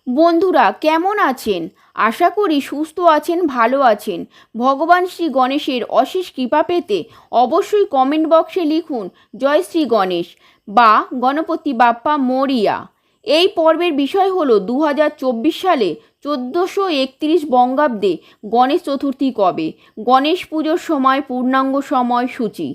বন্ধুরা কেমন আছেন? আশা করি সুস্থ আছেন, ভালো আছেন। ভগবান শ্রী গণেশের অশেষ কৃপা পেতে অবশ্যই কমেন্ট বক্সে লিখুন জয় শ্রী গণেশ বা গণপতি বাপ্পা মোরিয়া। এই পর্বের বিষয় হলো 2024 সালে 1431 বঙ্গাব্দে গণেশ চতুর্থী কবে, গণেশ পুজোর সময় পূর্ণাঙ্গ সময়সূচি,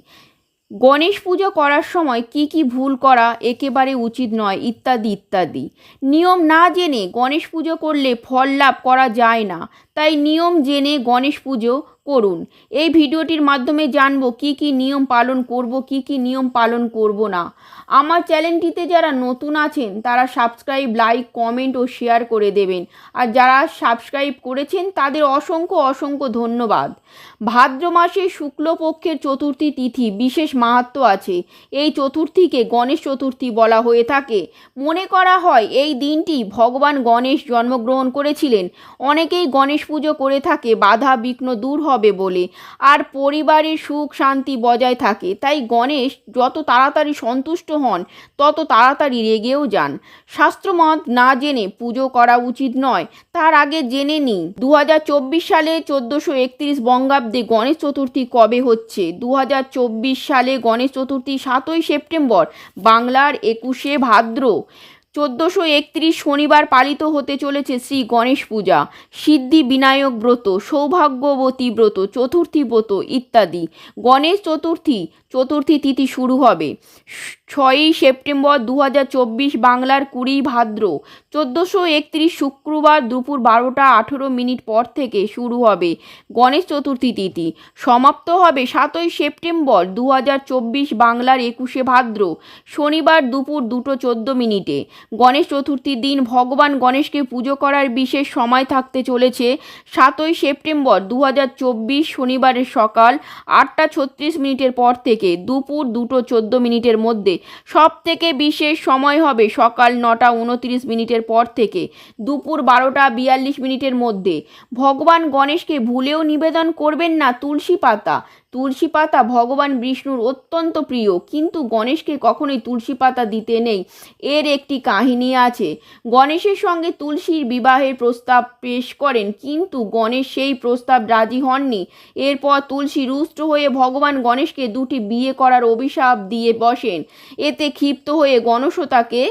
গণেশ পুজো করার সময় কি কি ভুল করা একেবারে উচিত নয়, ইত্যাদি ইত্যাদি। নিয়ম না জেনে গণেশ পুজো করলে ফল লাভ করা যায় না, তাই নিয়ম জেনে গণেশ পুজো করুন। এই ভিডিওটির মাধ্যমে জানবো কি কি নিয়ম পালন করব, কি কি নিয়ম পালন করব না। আমার চ্যানেলটিতে যারা নতুন আছেন তারা সাবস্ক্রাইব, লাইক, কমেন্ট ও শেয়ার করে দেবেন। আর যারা সাবস্ক্রাইব করেছেন তাদের অসংখ্য অসংখ্য ধন্যবাদ। ভাদ্র মাসে শুক্লপক্ষের চতুর্থী তিথি বিশেষ মাহাত্ম্য আছে। এই চতুর্থীকে গণেশ চতুর্থী বলা হয়ে থাকে। মনে করা হয় এই দিনটি ভগবান গণেশ জন্মগ্রহণ করেছিলেন। অনেকেই গণেশ পুজো করে থাকে বাধা বিঘ্ন দূর হবে বলে, আর পরিবারের সুখ শান্তি বজায় থাকে। তাই গণেশ যত তাড়াতাড়ি সন্তুষ্ট হন তত তাড়াতাড়ি রেগেও যান। শাস্ত্রমত না জেনে পুজো করা উচিত নয়। তার আগে জেনে নিই 2024 সালে 1431 বঙ্গাব্দে গণেশ চতুর্থী কবে হচ্ছে। 2024 সালে গণেশ চতুর্থী 7ই সেপ্টেম্বর, বাংলার 21শে ভাদ্র 1431 শনিবার পালিত হতে চলেছে শ্রী গণেশ পূজা, সিদ্ধি বিনায়ক ব্রত, সৌভাগ্যবতী ব্রত, চতুর্থী ব্রত ইত্যাদি। গণেশ চতুর্থী তিথি শুরু হবে 6ই সেপ্টেম্বর 2024, বাংলার 20 ভাদ্র 1431 শুক্রবার দুপুর 12টা 18 পর থেকে শুরু হবে গণেশ চতুর্থী তিথি। সমাপ্ত হবে 7ই সেপ্টেম্বর 2024, বাংলার 21শে ভাদ্র শনিবার দুপুর 2:14। গণেশ চতুর্থীর দিন ভগবান গণেশকে পুজো করার বিশেষ সময় থাকতে চলেছে 7ই সেপ্টেম্বর 2024 শনিবারের সকাল 8:36 পর থেকে দুপুর 2:14 মধ্যে। সব থেকে বিশেষ সময় হবে সকাল 9:29 পর থেকে দুপুর 12:42 মধ্যে। ভগবান গণেশকে ভুলেও নিবেদন করবেন না তুলসী পাতা। তুলসী পাতা ভগবান বিষ্ণুর অত্যন্ত প্রিয়, কিন্তু গণেশকে কখনোই তুলসী পাতা দিতে নেই। এর একটি কাহিনী আছে। গণেশের সঙ্গে তুলসীর বিবাহের প্রস্তাব পেশ করেন, কিন্তু গণেশ সেই প্রস্তাব রাজি হননি। এরপর তুলসী রুষ্ট হয়ে ভগবান গণেশকে দুটি বিয়ে করার অভিশাপ দিয়ে বসেন। এতে ক্ষিপ্ত হয়ে গণেশও তাকে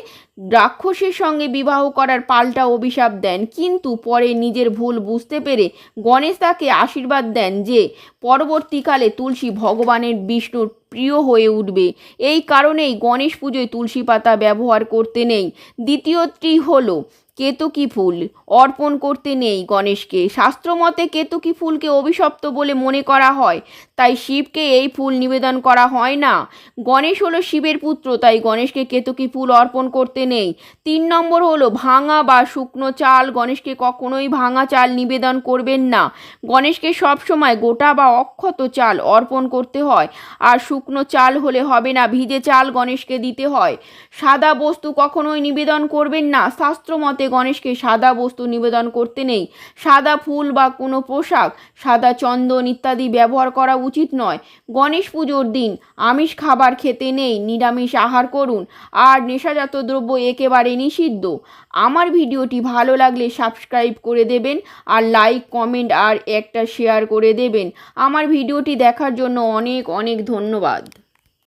রাক্ষসের সঙ্গে বিবাহ করার পাল্টা অভিশাপ দেন, কিন্তু পরে নিজের ভুল বুঝতে পেরে গণেশ তাকে আশীর্বাদ দেন যে পরবর্তীকালে তুলসী ভগবানের বিষ্ণুর প্রিয় হয়ে উঠবে। এই কারণেই গণেশ পুজোয় তুলসী পাতা ব্যবহার করতে নেই। দ্বিতীয়টি হলো কেতকী ফুল অর্পণ করতে নেই গণেশকে। শাস্ত্রমতে কেতকী ফুলকে অভিশপ্ত বলে মনে করা হয়, তাই শিবকে এই ফুল নিবেদন করা হয় না। গণেশ হলো শিবের পুত্র, তাই গণেশকে কেতকী ফুল অর্পণ করতে নেই। 3 নম্বর হলো ভাঙা বা শুকনো চাল। গণেশকে কখনোই ভাঙা চাল নিবেদন করবেন না। গণেশকে সবসময় গোটা বা অক্ষত চাল অর্পণ করতে হয়, আর শুকনো চাল হলে হবে না, ভিজে চাল গণেশকে দিতে হয়। সাদা বস্তু কখনোই নিবেদন করবেন না। শাস্ত্রমতে গণেশকে সাদা বস্তু নিবেদন করতে নেই। সাদা ফুল বা কোনো পোশাক, সাদা চন্দন ইত্যাদি ব্যবহার করা উচিত নয়। গণেশ পুজোর দিন আমিষ খাবার খেতে নেই, নিরামিষ আহার করুন। আর নেশাজাত দ্রব্য একেবারে নিষিদ্ধ। আমার ভিডিওটি ভালো লাগলে সাবস্ক্রাইব করে দেবেন, আর লাইক, কমেন্ট আর একটা শেয়ার করে দেবেন। আমার ভিডিওটি দেখার জন্য অনেক অনেক ধন্যবাদ।